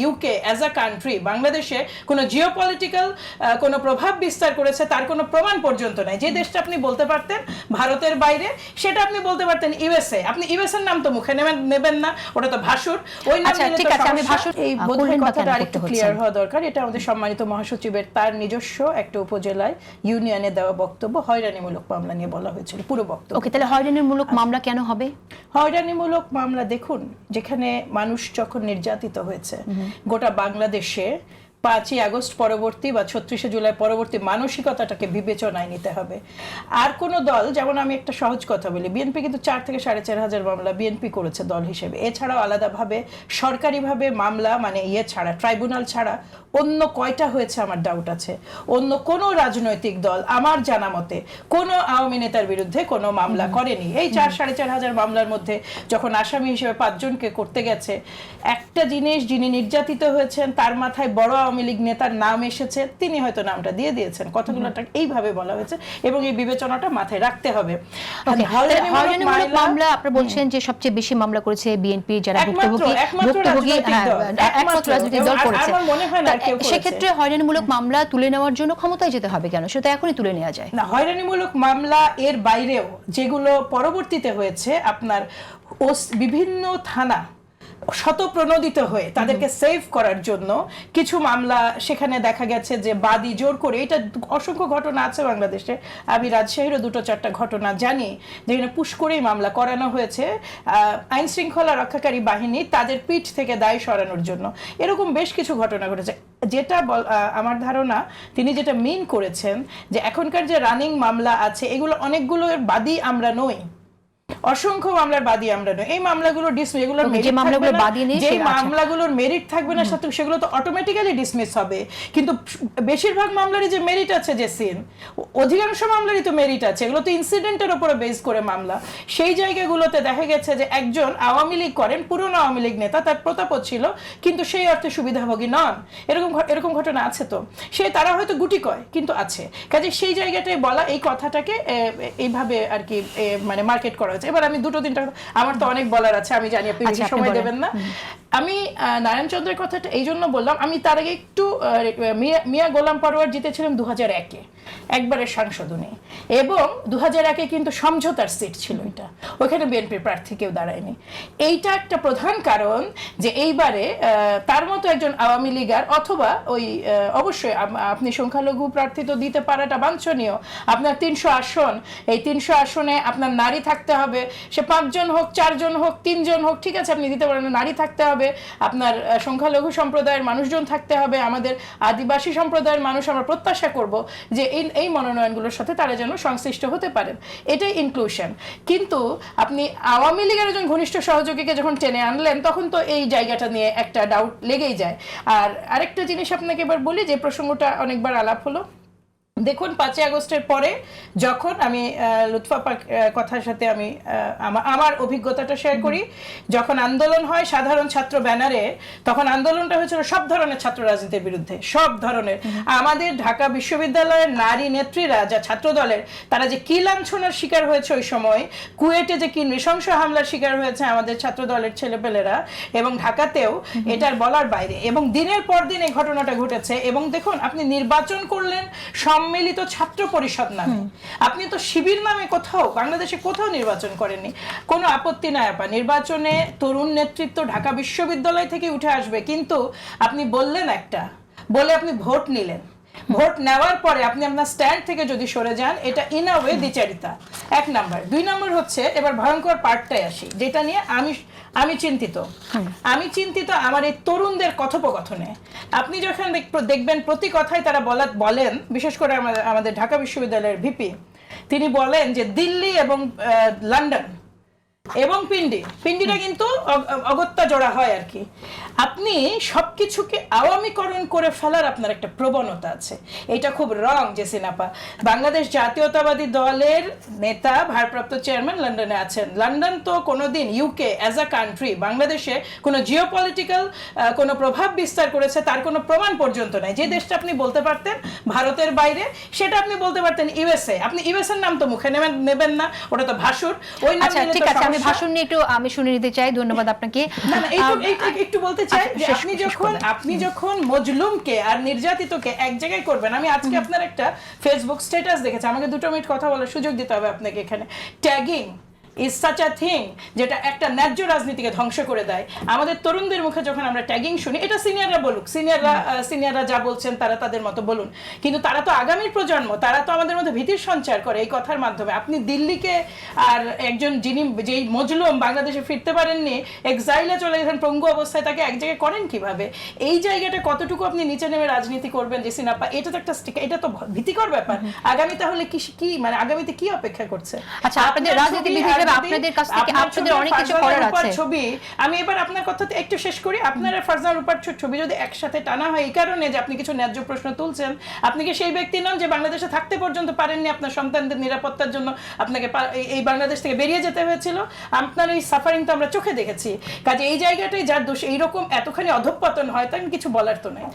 UK as a country বাংলাদেশে কোনো geopolitical কোনো প্রভাব বিস্তার করেছে তার কোনো প্রমাণ পর্যন্ত নাই। যে দেশটা আপনি বলতে পারতেন ভারতের বাইরে, সেটা আপনি বলতে পারতেন ইউএসএ। আপনি ইউএসএর নাম তো মুখে নেবেন না, ওটা তো ভাষুর। ওই নাম নিলে তো সমস্যা। এই বোধহয় কথাটা আরেকটু ক্লিয়ার হওয়া দরকার। এটা আমাদের সম্মানিত মহাসচিবের তার নিজস্ব একটা উপজেলায় ইউনিয়নে দেওয়া বক্তব্য, হয়রানিমূলক মামলা নিয়ে বলা হয়েছিল পুরো বক্তব্য। ওকে, তাহলে হয়রানিমূলক মামলা কেন হবে? হয়রানিমূলক মামলা দেখুন, যেখানে মানুষ যখন নির্যাতিত হয়েছে গোটা বাংলাদেশে 5ই আগস্ট পরবর্তী বা 36শে জুলাই পরবর্তী মানসিকতাটাকে বিবেচনায় নিতে হবে। আর কোন দল, যেমন আমি একটা সহজ কথা বলি, বিএনপি কিন্তু 4 থেকে 4,500 মামলা বিএনপি করেছে দল হিসেবে। এছাড়াও আলাদাভাবে সরকারিভাবে মামলা মানে ছাড়া, ট্রাইব্যুনাল ছাড়া অন্য কয়টা হয়েছে আমার ডাউট আছে। অন্য কোনো রাজনৈতিক দল আমার জানা মতে কোনো আওয়ামী নেতার বিরুদ্ধে কোনো মামলা করেনি। এই 4,500 মামলার মধ্যে যখন আসামি হিসেবে 5 জনকে করতে গেছে, একটা জিনিস, যিনি নির্যাতিত হয়েছেন তার মাথায় বড় আওয়ামী লীগ নেতার নাম এসেছে, তিনি হয়তো নামটা দিয়ে দিয়েছেন। কথাগুলোটা এইভাবে বলা হয়েছে এবং এই বিবেচনাটা মাথায় রাখতে হবে। হয়রানিমূলক মামলা আপনি বলছেন যে সবচেয়ে বেশি মামলা করেছে বিএনপি, যারা ভুক্তভোগী একমাত্র রাজনৈতিক দল করেছে। আমার মনে হয় না কেউ করেছে। সেক্ষেত্রে হয়রানিমূলক মামলা তুলে নেওয়ার জন্য ক্ষমতায় যেতে হবে কেন? সেটা এখনই তুলে নেওয়া যায় না। হয়রানিমূলক মামলা এর বাইরেও যেগুলো পরবর্তীতে হয়েছে, আপনার বিভিন্ন থানা শতপ্রণোদিত হয়ে তাদেরকে সেভ করার জন্য কিছু মামলা সেখানে দেখা গেছে যে বাদী জোর করে, এটা অসংখ্য ঘটনা আছে বাংলাদেশে। আমি রাজশাহীরও 2-4টা ঘটনা জানি যেখানে পুশ করেই মামলা করানো হয়েছে আইন শৃঙ্খলা রক্ষাকারী বাহিনী তাদের পিঠ থেকে দায় সরানোর জন্য। এরকম বেশ কিছু ঘটনা ঘটেছে। যেটা আমার ধারণা তিনি যেটা মিন করেছেন যে এখনকার যে রানিং মামলা আছে এগুলো অনেকগুলোর বাদী আমরা নই, অসংখ্য মামলার বাদী আমরা নই। এই মামলাগুলো ডিসমিস, এগুলোর যে মামলাগুলোর মেরিট থাকবে না সেগুলো তো অটোমেটিক্যালি ডিসমিস হবে। কিন্তু বেশিরভাগ মামলারই যে মেরিট আছে, যে অধিকাংশ মামলারই তো মেরিট আছে, এগুলো তো ইনসিডেন্টের উপরে বেস করে মামলা। সেই জায়গাগুলোতে দেখা গেছে যে একজন আওয়ামী লীগ করেন, পুরনো আওয়ামী লীগ নেতা, তার প্রতাপও ছিল কিন্তু সেই অর্থে সুবিধাভোগী নন। এরকম ঘটনা আছে। তো তারা হয়তো গুটি কয় কিন্তু আছে। কাজে সেই জায়গাটায় বলা এই কথাটাকে এইভাবে আর কি মানে মার্কেট করা হয়েছে। এবার আমি 2-3টা, আমার তো অনেক বলার আছে, আমি জানি আপনি বেশি সময় দেবেন না। আমি নারায়ণ চন্দ্রের কথাটা এই জন্য বললাম, আমি তার আগে একটু মিয়া গোলাম পরোয়ার জিতেছিলাম 2001-এ একবারের সংশোধনী, এবং 2001-এ কিন্তু সমঝোতার সিট ছিল, এটা ওইখানে বিএনপির প্রার্থী কেউ দাঁড়ায়নি। এইটা একটা প্রধান কারণ যে এইবারে তার মতো একজন আওয়ামী লীগার, অথবা ওই অবশ্যই আপনি সংখ্যালঘু প্রার্থী তো দিতে পারাটা বাঞ্ছনীয়। আপনার 300 আসন, এই 300 আসনে আপনার নারী থাকতে হবে, সে 5 জন হোক, 4 জন হোক, 3 জন হোক, ঠিক আছে আপনি দিতে পারেন, নারী থাকতে হবে, আপনার সংখ্যালঘু সম্প্রদায়ের মানুষজন থাকতে হবে, আমাদের আদিবাসী সম্প্রদায়ের মানুষ আমরা প্রত্যাশা করব যে এই মনোনয়নগুলোর সাথে তারা যেন সংশ্লিষ্ট হতে পারেন। এটাই ইনক্লুশন। কিন্তু আপনি আওয়ামী লীগের একজন ঘনিষ্ঠ সহযোগীকে যখন টেনে আনলেন, তখন তো এই জায়গাটা নিয়ে একটা ডাউট লেগেই যায়। আর আরেকটা জিনিস আপনাকে এবার বলি, যে প্রসঙ্গটা অনেকবার আলাপ হলো, দেখুন 5ই আগস্টের পরে যখন আমি লুৎফা কথার সাথে আমি আমার অভিজ্ঞতাটা শেয়ার করি, যখন আন্দোলন হয় সাধারণ ছাত্র ব্যানারে, তখন আন্দোলনটা হয়েছিল সব ধরনের ছাত্র রাজনীতির বিরুদ্ধে, সব ধরনের। আমাদের ঢাকা বিশ্ববিদ্যালয়ের নারী নেত্রীরা, যা ছাত্র দলের, তারা যে কি লাঞ্ছনার শিকার হয়েছে ওই সময়, কুয়েটে যে কি নৃশংস হামলার শিকার হয়েছে আমাদের ছাত্র দলের ছেলেপেলেরা, এবং ঢাকাতেও, এটার বলার বাইরে। এবং দিনের পর দিন এই ঘটনাটা ঘটেছে। এবং দেখুন, আপনি নির্বাচন করলেন সম্মিলিত ছাত্র পরিষদ নামে, আপনি তো শিবির নামে কোথাও বাংলাদেশে কোথাও নির্বাচন করেননি। কোনো আপত্তি নাই আপা, নির্বাচনে তরুণ নেতৃত্ব ঢাকা বিশ্ববিদ্যালয় থেকে উঠে আসবে, কিন্তু আপনি বললেন একটা, বলে আপনি ভোট নিলেন, ভোট নেওয়ার পরে আপনি আপনার স্ট্যান্ড থেকে যদি সরে যান, এটা ইন আ ওয়ে দ্বিচারিতা, 1 নাম্বার। 2 নাম্বার হচ্ছে, এবার ভয়ঙ্কর পার্টটাই আসি, যেটা নিয়ে আমি চিন্তিত আমার এই তরুণদের কথোপকথনে। আপনি যখন দেখবেন প্রতি কথায় তারা বলেন, বিশেষ করে আমাদের ঢাকা বিশ্ববিদ্যালয়ের ভিপি, তিনি বলেন যে দিল্লি এবং লন্ডন এবং পিন্ডিটা কিন্তু অগত্যা জোড়া হয় আর কি। আপনি সবকিছুকে আওয়ামীকরণ করে ফেলার আপনার একটা প্রবণতা আছে, এটা খুব রং। জেসিনাপা, বাংলাদেশ জাতীয়তাবাদী দলের নেতা, ভারপ্রাপ্ত চেয়ারম্যান লন্ডনে আছেন। লন্ডন তো কোনোদিন ইউকে অ্যাজ আ কান্ট্রি বাংলাদেশে কোনো জিওপলিটিক্যাল কোনো প্রভাব বিস্তার করেছে তার কোনো প্রমাণ পর্যন্ত নাই। যে দেশটা আপনি বলতে পারতেন ভারতের বাইরে, সেটা আপনি বলতে পারতেন ইউএসএ। আপনি ইউএসএর নাম তো মুখে নেবেন না, ওটা তো ভাষুর। ওই নাম ঠিক আছে, আমি ভাষণ নিয়ে একটু আমি শুনে নিতে চাই। ধন্যবাদ আপনাকে। একটু বলতে চাই আচ্ছা, যে শেষ আপনি যখন মজলুমকে আর নির্যাতিতকে এক জায়গায় করবেন, আমি আজকে আপনার একটা ফেসবুক স্ট্যাটাস দেখেছি, আমাকে 2 মিনিট কথা বলার সুযোগ দিতে হবে আপনাকে এখানে। Tagging is such a thing যেটা একটা ন্যায্য রাজনীতিকে ধ্বংস করে দেয়। আমাদের তরুণদের মুখে যখন আমরা ট্যাগিং শুনি, এটা সিনিয়ররা বলুক, সিনিয়ররা যা বলছেন তারা তাদের মতো বলুন, কিন্তু তারা তো আগামীর প্রজন্ম, তারা তো আমাদের মধ্যে ভীতির সঞ্চার করে এই কথার মাধ্যমে। আপনি দিল্লিকে আর একজন যেই মজলুম বাংলাদেশে ফিরতে পারেননি, এক্সাইলে চলে গেছেন পঙ্গু অবস্থায়, তাকে এক জায়গায় করেন কিভাবে? এই জায়গাটা কতটুকু আপনি নিচে নেমে রাজনীতি করবেন যে সিনাপা, এটা তো একটা এটা তো ভীতিকর ব্যাপার। আগামী তাহলে কি মানে আগামীতে কি অপেক্ষা করছে? আচ্ছা, আপনাদের রাজনীতিবিদ হিসেবে আপনাদের কাছ থেকে আপনাদের অনেক কিছু করার আছে। ছবি আমি এবার আপনার কথাতে একটু শেষ করি। আপনার আর ফারজানা রূপার ছবি যদি একসাথে টানা হয় এই কারণে যে আপনি কিছু ন্যায্য প্রশ্ন তুলছেন, আপনি কি সেই ব্যক্তি নন যে বাংলাদেশে থাকতে পর্যন্ত পারেননি, আপনার সন্তানদের নিরাপত্তার জন্য আপনাকে এই বাংলাদেশ থেকে বেরিয়ে যেতে হয়েছিল? আপনার এই সাফারিং তো আমরা চোখে দেখেছি। কাজে এই জায়গাটাই যার দোষ এইরকম এতখানি অধঃপতন হয়, তার কিছু বলার তো নাই।